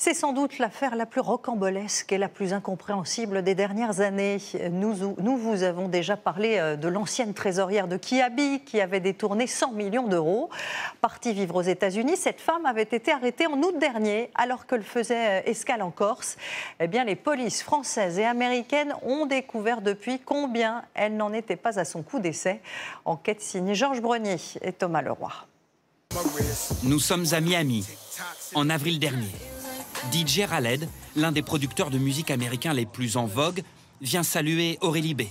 C'est sans doute l'affaire la plus rocambolesque et la plus incompréhensible des dernières années. Nous vous avons déjà parlé de l'ancienne trésorière de Kiabi qui avait détourné 100 millions d'euros. Partie vivre aux États-Unis, cette femme avait été arrêtée en août dernier alors qu'elle faisait escale en Corse. Eh bien, les polices françaises et américaines ont découvert depuis combien elle n'en était pas à son coup d'essai. Enquête signée Georges Brenier et Thomas Leroy. Nous sommes à Miami, en avril dernier. DJ Khaled, l'un des producteurs de musique américains les plus en vogue, vient saluer Aurélie B.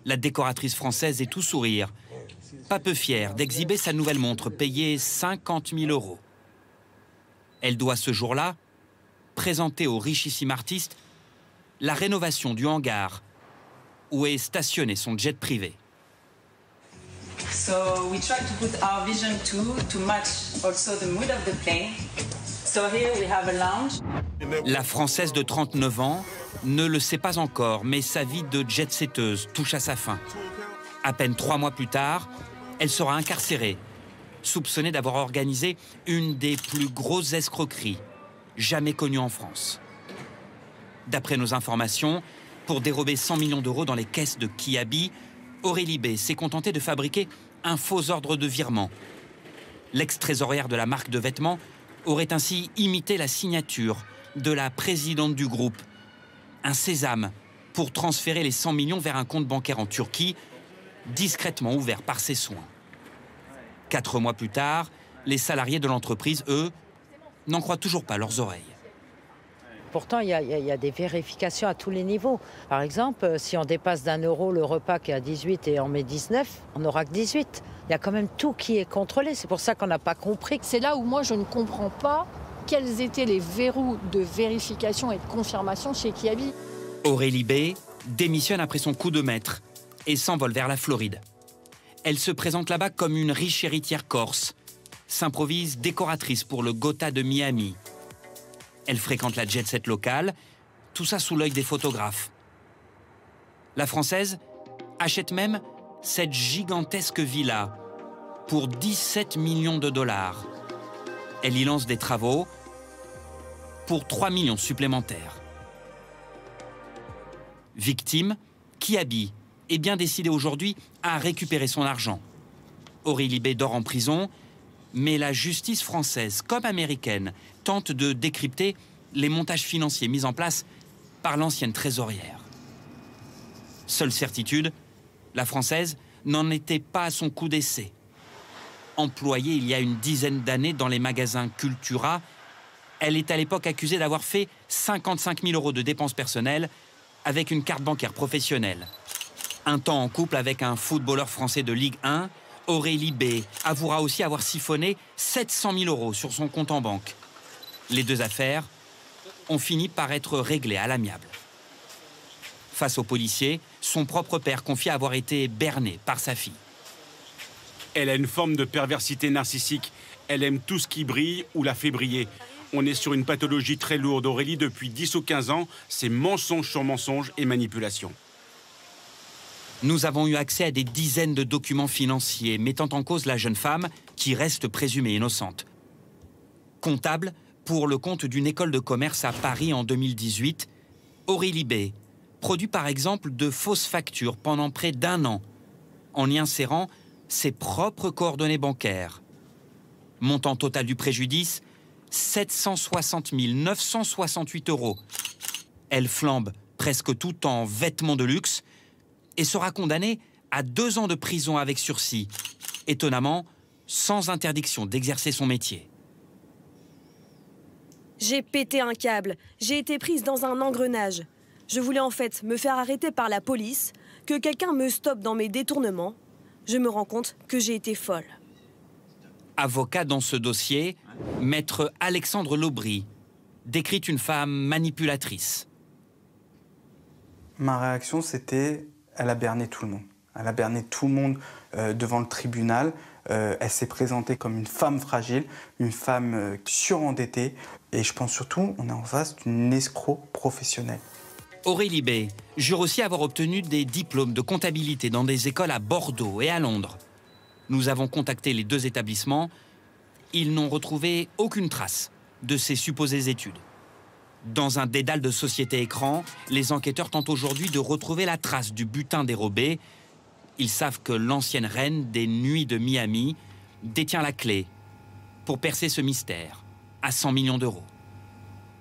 La décoratrice française est tout sourire, pas peu fière d'exhiber sa nouvelle montre payée 50 000 euros. Elle doit ce jour-là présenter au richissime artiste la rénovation du hangar où est stationné son jet privé. So we try to put our vision to match also the mood of the plane. So here we have a lounge. La Française de 39 ans ne le sait pas encore, mais sa vie de jet-setteuse touche à sa fin. À peine 3 mois plus tard, elle sera incarcérée, soupçonnée d'avoir organisé une des plus grosses escroqueries jamais connues en France. D'après nos informations, pour dérober 100 millions d'euros dans les caisses de Kiabi, Aurélie B s'est contentée de fabriquer un faux ordre de virement. L'ex-trésorière de la marque de vêtements aurait ainsi imité la signature de la présidente du groupe. Un sésame pour transférer les 100 millions vers un compte bancaire en Turquie, discrètement ouvert par ses soins. 4 mois plus tard, les salariés de l'entreprise, eux, n'en croient toujours pas leurs oreilles. Pourtant, il y a des vérifications à tous les niveaux. Par exemple, si on dépasse d'1 € le repas qui est à 18 et on met 19, on n'aura que 18. Il y a quand même tout qui est contrôlé. C'est pour ça qu'on n'a pas compris. C'est là où moi, je ne comprends pas quels étaient les verrous de vérification et de confirmation chez Kiabi. Aurélie B démissionne après son coup de maître et s'envole vers la Floride. Elle se présente là-bas comme une riche héritière corse, s'improvise décoratrice pour le Gotha de Miami. Elle fréquente la jet-set locale, tout ça sous l'œil des photographes. La Française achète même cette gigantesque villa pour 17 millions de dollars. Elle y lance des travaux pour 3 millions supplémentaires. Victime, Kiabi est bien décidé aujourd'hui à récupérer son argent. Aurélie B dort en prison, mais la justice française comme américaine tente de décrypter les montages financiers mis en place par l'ancienne trésorière. Seule certitude, la Française n'en était pas à son coup d'essai. Employée il y a une dizaine d'années dans les magasins Cultura, elle est à l'époque accusée d'avoir fait 55 000 euros de dépenses personnelles avec une carte bancaire professionnelle. Un temps en couple avec un footballeur français de Ligue 1, Aurélie B avouera aussi avoir siphonné 700 000 euros sur son compte en banque. Les deux affaires ont fini par être réglées à l'amiable. Face aux policiers, son propre père confie avoir été berné par sa fille. Elle a une forme de perversité narcissique. Elle aime tout ce qui brille ou la fait briller. On est sur une pathologie très lourde. Aurélie, depuis 10 ou 15 ans, c'est mensonge sur mensonge et manipulation. Nous avons eu accès à des dizaines de documents financiers mettant en cause la jeune femme qui reste présumée innocente. Comptable pour le compte d'une école de commerce à Paris en 2018, Aurélie B produit par exemple de fausses factures pendant près d'1 an en y insérant ses propres coordonnées bancaires. Montant total du préjudice, 760 968 euros. Elle flambe presque tout en vêtements de luxe et sera condamnée à 2 ans de prison avec sursis, étonnamment sans interdiction d'exercer son métier. J'ai pété un câble, j'ai été prise dans un engrenage. Je voulais en fait me faire arrêter par la police, que quelqu'un me stoppe dans mes détournements. Je me rends compte que j'ai été folle. Avocat dans ce dossier, maître Alexandre Laubry décrit une femme manipulatrice. Ma réaction, c'était, elle a berné tout le monde. Elle a berné tout le monde devant le tribunal. Elle s'est présentée comme une femme fragile, une femme surendettée. Et je pense surtout, on est en face d'une escroc professionnelle. Aurélie B jure aussi avoir obtenu des diplômes de comptabilité dans des écoles à Bordeaux et à Londres. Nous avons contacté les 2 établissements. Ils n'ont retrouvé aucune trace de ces supposées études. Dans un dédale de société écran, les enquêteurs tentent aujourd'hui de retrouver la trace du butin dérobé. Ils savent que l'ancienne reine des nuits de Miami détient la clé pour percer ce mystère à 100 millions d'euros.